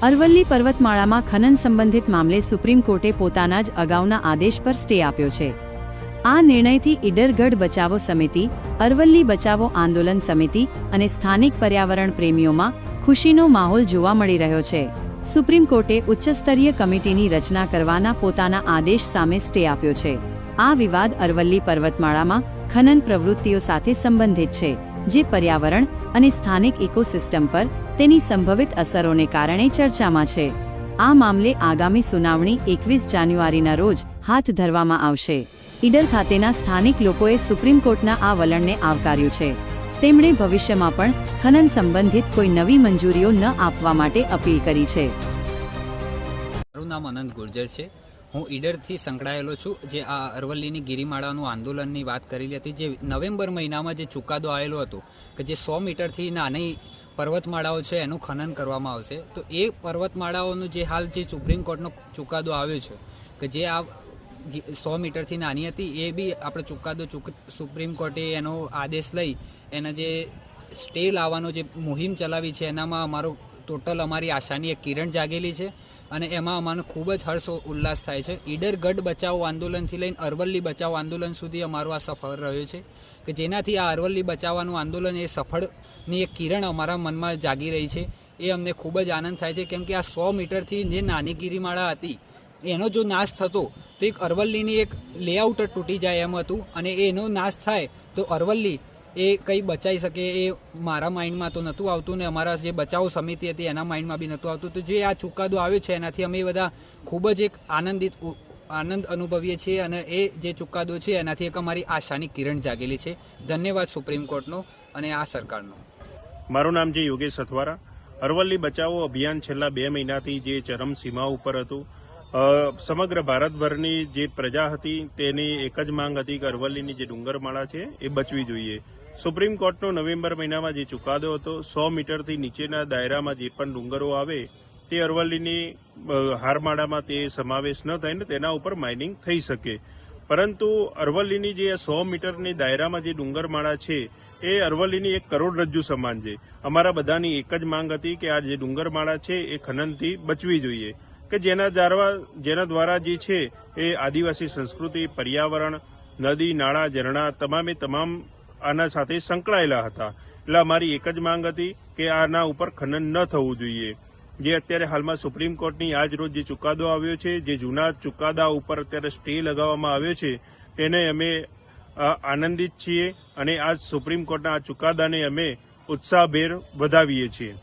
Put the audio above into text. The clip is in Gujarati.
અરવલ્લી પર્વતમાળામાં ખનન સંબંધિત મામલે સુપ્રીમ કોર્ટે પોતાના જ અગાઉના આદેશ પર સ્ટે આપ્યો છે। આ નિર્ણયથી ઈડરગઢ બચાવો સમિતિ, અરવલ્લી બચાવો આંદોલન સમિતિ અને સ્થાનિક પર્યાવરણ પ્રેમીઓમાં ખુશીનો માહોલ જોવા મળી રહ્યો છે। સુપ્રીમ કોર્ટે ઉચ્ચસ્તરીય કમિટીની રચના કરવાના પોતાના આદેશ સામે સ્ટે આપ્યો છે। આ વિવાદ અરવલ્લી પર્વતમાળામાં ખનન પ્રવૃત્તિઓ સાથે સંબંધિત છે, જે પર્યાવરણ અને સ્થાનિક ઇકોસિસ્ટમ પર તેની સંભવિત અસરોને કારણે ચર્ચામાં છે। આ મામલે આગામી સુનાવણી 21 જાન્યુઆરીના રોજ હાથ ધરવામાં આવશે। ઈડર ખાતેના સ્થાનિક લોકોએ સુપ્રીમ કોર્ટના આ વલણને આવકાર્યું છે। તેમણે ભવિષ્યમાં પણ ખનન સંબંધિત કોઈ નવી મંજૂરીઓ ન આપવા માટે અપીલ કરી છે। મારું નામ અનંત ગુર્જર છે। હું ઈડરથી સંકળાયેલો છું, જે આ અરવલ્લીની ગિરિમાળાનું આંદોલનની વાત કરેલી હતી, જે નવેમ્બર મહિનામાં જે ચુકાદો આવેલો હતો કે જે 100 મીટરથી નાની પર્વતમાળાઓ છે એનું ખનન કરવામાં આવશે। તો એ પર્વતમાળાઓનું જે હાલ જે સુપ્રીમ કોર્ટનો ચુકાદો આવ્યો છે કે જે આ 100 મીટરથી નાની હતી, એ બી આપણે ચુકાદો સુપ્રીમ કોર્ટે એનો આદેશ લઈ એના જે સ્ટે લાવવાનો જે મુહિમ ચલાવી છે, એનામાં અમારી આશાની એક કિરણ જાગેલી છે અને એમાં અમારો ખૂબ જ હર્ષ ઉલ્લાસ થાય છે। ઈડરગઢ બચાવો આંદોલનથી લઈને અરવલ્લી બચાવો આંદોલન સુધી અમારો આ સફર રહ્યો છે કે જેનાથી આ અરવલ્લી બચાવવાનું આંદોલન એ સફળની એક કિરણ અમારા મનમાં જાગી રહી છે। એ અમને ખૂબ જ આનંદ થાય છે, કેમ કે આ 100 મીટરથી જે નાની ગિરિમાળા હતી એનો જો નાશ થતો તો એક અરવલ્લીની એક લેઆઉટ તૂટી જાય એમ હતું, અને એનો નાશ થાય તો અરવલ્લી એ કંઈ બચાવી શકે એ મારા માઇન્ડમાં તો નહોતું આવતું, ને અમારા જે બચાવ સમિતિ હતી એના માઇન્ડમાં બી નહોતું આવતું। તો જે આ ચુકાદો આવ્યો છે એનાથી અમે બધા ખૂબ જ એક આનંદ અનુભવીએ છીએ, અને એ જે ચુકાદો છે એનાથી એક અમારી આશાની કિરણ જાગેલી છે। ધન્યવાદ સુપ્રીમ કોર્ટનો અને આ સરકારનો। મારું નામ છે યોગેશ સથવારા। અરવલ્લી બચાવો અભિયાન છેલ્લા 2 મહિનાથી જે ચરમસીમા ઉપર હતું। સમગ્ર ભારતભરની જે પ્રજા હતી તેની એક જ માંગ હતી કે અરવલ્લીની જે ડુંગરમાળા છે એ બચવી જોઈએ। સુપ્રીમ કોર્ટનો નવેમ્બર મહિનામાં જે ચુકાદો હતો, 100 મીટરથી નીચેના દાયરામાં જે પણ ડુંગરો આવે તે અરવલ્લીની હારમાળામાં તે સમાવેશ ન થાય ને તેના ઉપર માઇનિંગ થઈ શકે। પરંતુ અરવલ્લીની જે 100 મીટરની દાયરામાં જે ડુંગરમાળા છે એ અરવલ્લીની એક કરોડરજ્જુ સમાન છે। અમારા બધાની એક જ માંગ હતી કે આ જે ડુંગરમાળા છે એ ખનનથી બચવી જોઈએ, કે જેના દ્વારા જે છે એ આદિવાસી સંસ્કૃતિ, પર્યાવરણ, નદી, નાળા, ઝરણા તમામે તમામ આના સાથે સંકળાયેલા હતા। એટલે અમારી એક જ માંગ હતી કે આના ઉપર ખનન ન થવું જોઈએ। જે અત્યારે હાલમાં સુપ્રીમ કોર્ટની આજ રોજ જે ચુકાદો આવ્યો છે, જે જૂના ચુકાદા ઉપર અત્યારે સ્ટે લગાવવામાં આવ્યો છે, તેને અમે આનંદિત છીએ અને આ સુપ્રીમ કોર્ટના આ ચુકાદાને અમે ઉત્સાહભેર વધાવીએ છીએ।